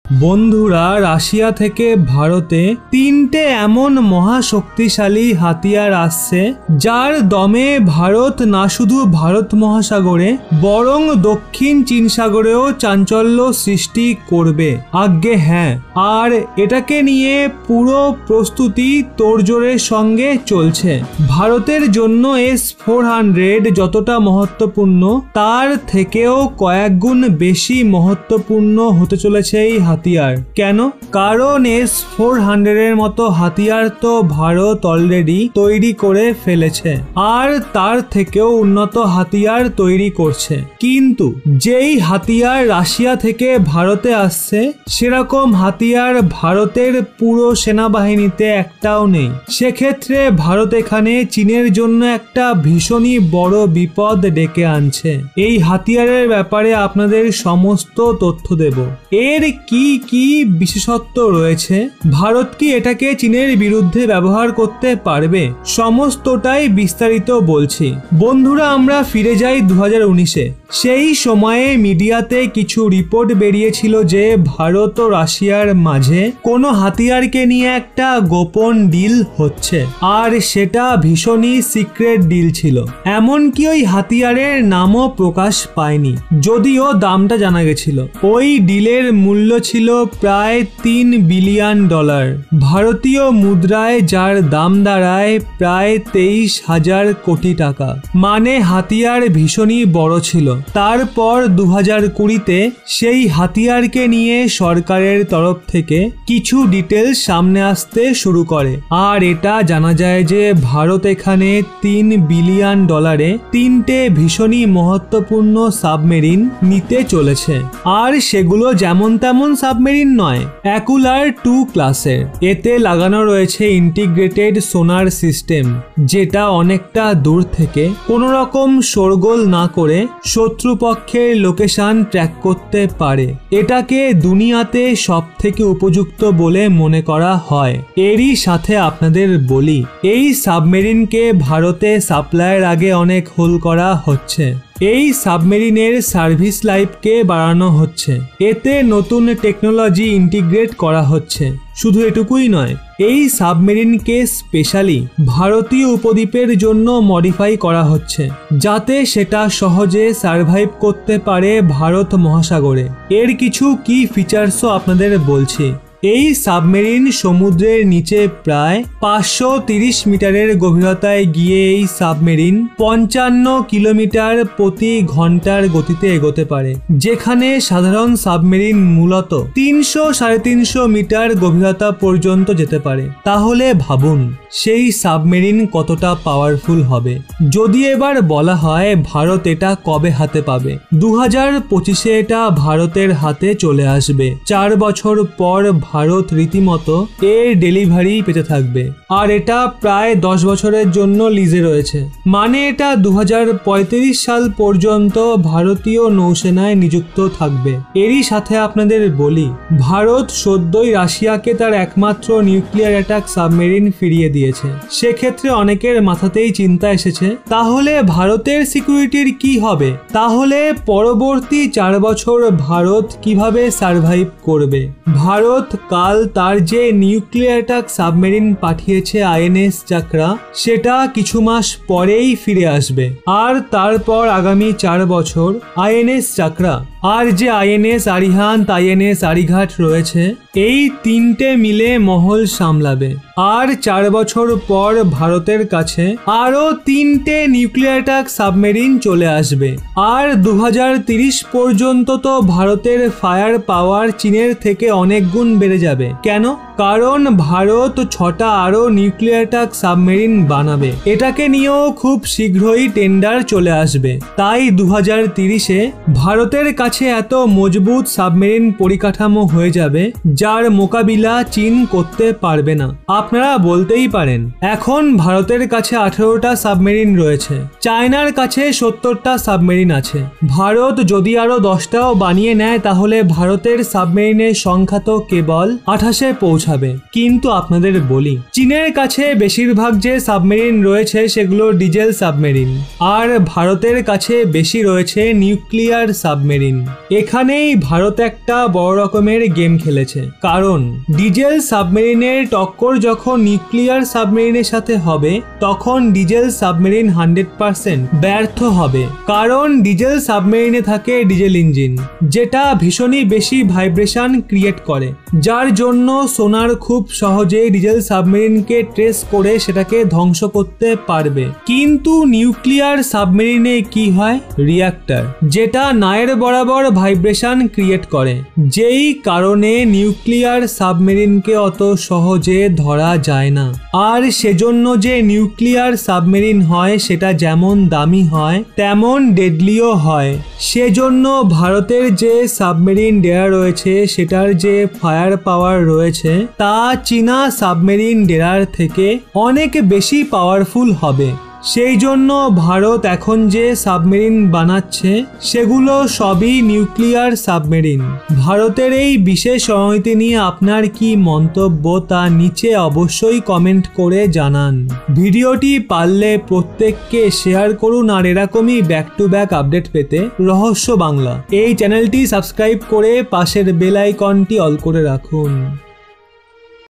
বন্ধুরা, রাশিয়া থেকে ভারতে তিনটে এমন মহাশক্তিশালী হাতিয়ার আসছে যার দমে ভারত না শুধু ভারত মহাসাগরে বরং দক্ষিণ চীন সাগরেও চাঞ্চল্য সৃষ্টি করবে। আজ্ঞে হ্যাঁ, আর এটাকে নিয়ে পুরো প্রস্তুতি তোড়জোড়ের সঙ্গে চলছে। ভারতের জন্য S-400 যতটা মহত্বপূর্ণ তার থেকেও কয়েক গুণ বেশি মহত্বপূর্ণ হতে চলেছে এই হাতিয়ার। কেন? কারণ S-400 এর মতো হাতিয়ার তো ভারত অলরেডি তৈরি করে ফেলেছে আর তার থেকেও উন্নত হাতিয়ার তৈরি করছে। কিন্তু যেই হাতিয়ার রাশিয়া থেকে ভারতে আসছে সেরকম হাতিয়ার ভারতের পুরো সেনাবাহিনীতে একটাও নেই। সেক্ষেত্রে ভারত এখানে চীনের জন্য একটা ভীষণই বড় বিপদ ডেকে আনছে। এই হাতিয়ারের ব্যাপারে আপনাদের সমস্ত তথ্য দেব। এর কি কি বিশেষত্ব রয়েছে, ভারত কি এটাকে চীনের বিরুদ্ধে ব্যবহার করতে পারবে, সমস্তটাই বিস্তারিত বলছি। বন্ধুরা, আমরা ফিরে যাই 2019-এ। সেই সময়ে মিডিয়াতে কিছু রিপোর্ট বেরিয়েছিল যে ভারত ও রাশিয়ার মাঝে কোনো হাতিয়ারকে নিয়ে একটা গোপন ডিল হচ্ছে, আর সেটা ভীষণই সিক্রেট ডিল ছিল। এমনকি ওই হাতিয়ারের নামও প্রকাশ পায়নি, যদিও দামটা জানা গেছিল। ওই ডিলের মূল্য ছিল প্রায় $3 বিলিয়ন, ভারতীয় মুদ্রায় যার দাম দাঁড়ায় প্রায় 23,000 কোটি টাকা। মানে হাতিয়ার ভীষণই বড় ছিল। তারপর 2020-তে সেই হাতিয়ারকে নিয়ে সরকারের তরফ থেকে কিছু ডিটেলস সামনে আসতে শুরু করে, আর এটা জানা যায় যে ভারত এখানে $3 বিলিয়ন তিনটে ভীষণই মহত্বপূর্ণ সাবমেরিন নিতে চলেছে। আর সেগুলো যেমন তেমন সাবমেরিন নয়, অ্যাকুলার 2 ক্লাসের। এতে লাগানো রয়েছে ইন্টিগ্রেটেড সোনার সিস্টেম, যেটা অনেকটা দূর থেকে কোনো রকম শোরগোল না করে শত্রুপক্ষের লোকেশন ট্র্যাক করতে পারে। এটাকে দুনিয়াতে সব থেকে উপযুক্ত বলে মনে করা হয়। এরই সাথে আপনাদের বলি, এই সাবমেরিনকে ভারতে সাপ্লাইয়ের আগে অনেক হোল করা হচ্ছে। এই সাবমেরিনের সার্ভিস লাইফকে বাড়ানো হচ্ছে, এতে নতুন টেকনোলজি ইন্টিগ্রেট করা হচ্ছে। শুধু এটুকুই নয়, এই সাবমেরিনকে স্পেশালি ভারতীয় উপদ্বীপের জন্য মডিফাই করা হচ্ছে, যাতে সেটা সহজে সার্ভাইভ করতে পারে ভারত মহাসাগরে। এর কিছু কি ফিচার্সও আপনাদের বলছি। এই সাবমেরিন সমুদ্রের নিচে প্রায় 530 মিটারের গভীরতায় গিয়ে এই সাবমেরিন 55 কিলোমিটার প্রতি ঘন্টার গতিতে এগোতে পারে, যেখানে সাধারণ সাবমেরিন মূলত 300-350 মিটার গভীরতা পর্যন্ত যেতে পারে। তাহলে ভাবুন সেই সাবমেরিন কতটা পাওয়ারফুল হবে। যদি এবার বলা হয় ভারত এটা কবে হাতে পাবে, 2025-এ এটা ভারতের হাতে চলে আসবে। 4 বছর পর ভারত রীতিমতো এর ডেলিভারি পেতে থাকবে, আর এটা প্রায় 10 বছরের জন্য লিজে রয়েছে। মানে এটা 2035 সাল পর্যন্ত ভারতীয় নৌসেনায় নিযুক্ত থাকবে। এরই সাথে আপনাদের বলি, ভারত সদ্যই রাশিয়াকে তার একমাত্র নিউক্লিয়ার অ্যাটাক সাবমেরিন ফিরিয়ে দিয়েছে। সেক্ষেত্রে অনেকের মাথাতেই চিন্তা এসেছে, তাহলে ভারতের সিকিউরিটির কি হবে? তাহলে পরবর্তী 4 বছর ভারত কিভাবে সার্ভাইভ করবে? ভারত কাল তার যে নিউক্লিয়ার অ্যাটাক সাবমেরিন পাঠিয়েছে INS চাকরা, সেটা কিছু মাস পরেই ফিরে আসবে। আর তারপর আগামী 4 বছর INS চাকরা আর যে INS আরিহান্ত, INS আরিঘাট রয়েছে, এই তিনটে মিলে মহল সামলাবে। আর 4 বছর পর ভারতের কাছে আরো 3টে নিউক্লিয়ার অ্যাটাক সাবমেরিন চলে আসবে। আর 2030 পর্যন্ত তো ভারতের ফায়ার পাওয়ার চীনের থেকে অনেক গুণ বেড়ে যাবে। কেন? কারণ ভারত 6টা আরো নিউক্লিয়ার অ্যাটাক সাবমেরিন বানাবে। এটাকে নিয়েও খুব শীঘ্রই টেন্ডার চলে আসবে। তাই 2030-এ ভারতের কাছে এত মজবুত সাবমেরিন পরিকাঠামো হয়ে যাবে যার মোকাবিলা চীন করতে পারবে না। আপনারা বলতেই পারেন, এখন ভারতের কাছে 18টা সাবমেরিন রয়েছে, চায়নার কাছে 70টা সাবমেরিন আছে। ভারত যদি আরো 10টাও বানিয়ে নেয় তাহলে ভারতের সাবমেরিনের সংখ্যা তো কেবল 28-এ পৌঁছাবে। কিন্তু আপনাদের বলি, চীনের কাছে বেশিরভাগ যে সাবমেরিন রয়েছে সেগুলো ডিজেল সাবমেরিন, আর ভারতের কাছে বেশি রয়েছে নিউক্লিয়ার সাবমেরিন। এখানেই ভারত একটা বড় রকমের গেম খেলেছে, কারণ ডিজেল সাবমেরিনের টক্কর যখন নিউক্লিয়ার সাবমেরিনের সাথে হবে তখন ডিজেল সাবমেরিন 100% ব্যর্থ হবে, কারণ ডিজেল সাবমেরিনে থাকে ডিজেল ইঞ্জিন, যেটা ভীষণই বেশি ভাইব্রেশন ক্রিয়েট করে, যার জন্য সোনার খুব সহজে ডিজেল সাবমেরিনকে ট্রেস করে সেটাকে ধ্বংস করতে পারবে। কিন্তু নিউক্লিয়ার সাবমেরিনে কি হয়? রিঅ্যাক্টর, যেটা নায়ের বরাবর ভাইব্রেশন ক্রিয়েট করে, যেই কারণে নিউক্লিয়ার সাবমেরিনকে অত সহজে ধরা যায় না। আর সেজন্য যে নিউক্লিয়ার সাবমেরিন হয় সেটা যেমন দামি হয় তেমন ডেডলিও হয়। সেজন্য ভারতের যে সাবমেরিন ডেরা রয়েছে সেটার যে ফায়ার পাওয়ার রয়েছে তা চীনা সাবমেরিন ডেরার থেকে অনেক বেশি পাওয়ারফুল হবে। সেই জন্য ভারত এখন যে সাবমেরিন বানাচ্ছে সেগুলো সবই নিউক্লিয়ার সাবমেরিন। ভারতের এই বিশেষ রণনীতি নিয়ে আপনার কি মন্তব্য তা নিচে অবশ্যই কমেন্ট করে জানান। ভিডিওটি পারলে প্রত্যেককে শেয়ার করুন, আর এরকমই ব্যাক টু ব্যাক আপডেট পেতে রহস্য বাংলা এই চ্যানেলটি সাবস্ক্রাইব করে পাশের বেল আইকনটি অল করে রাখুন।